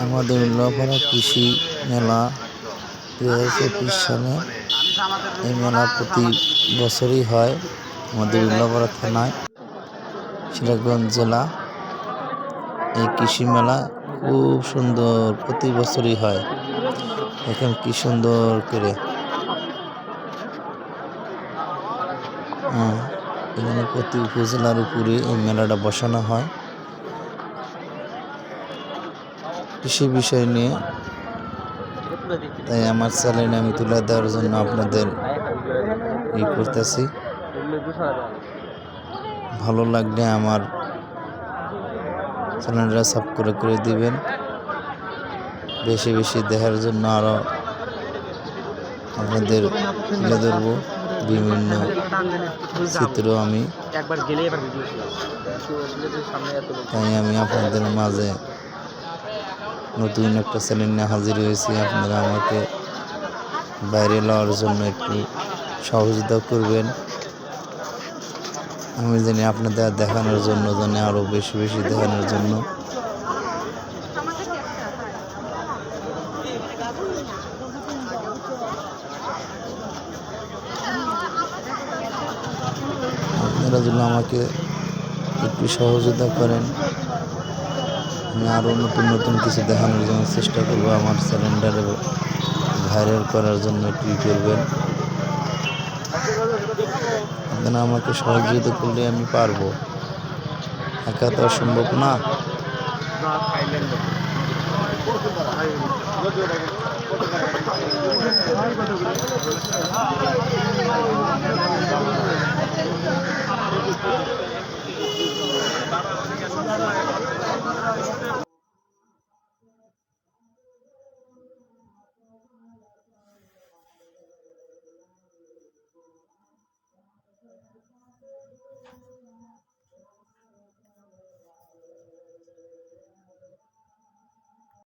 আমাদের উল্লাপাড়া কৃষি মেলা 2024 সালে এই মেলা প্রতি বছরই হয় আমাদের উল্লাপাড়া থানায়, সিরাজগঞ্জ জেলা। এই কৃষি মেলা খুব সুন্দর, প্রতি বছরই হয়। এখন কি সুন্দর করে এখানে প্রতি উপজেলার উপরে এই মেলাটা বসানো হয় কৃষি বিষয় নিয়ে। তাই আমার চ্যানেলে আমি তুলে দেওয়ার জন্য আপনাদের ই করতেছি। ভালো লাগলে আমার চ্যানেলটা সাবস্ক্রাইব করে দিবেন। বেশি বেশি দেখার জন্য আরো আপনাদের তুলে ধরবো বিভিন্ন চিত্র আমি। তাই আমি আপনাদের মাঝে নতুন একটা চ্যানেল নিয়ে হাজির হয়েছি। আপনারা আমাকে বাইরে লওয়ার জন্য একটু সহযোগিতা করবেন। আমি জানি আপনাদের দেখানোর জন্য, জানি আরো বেশি বেশি দেখানোর জন্য। আপনারা যদি আমাকে একটু সহযোগিতা করেন, আমি আরো নতুন নতুন কিছু দেখানোর জন্য চেষ্টা করব। আমার চ্যানেলটারে ভাইরাল করার জন্য একটু করবেন। আপনারা আমাকে সহযোগিতা করলে আমি পারবো, একা তো সম্ভব না।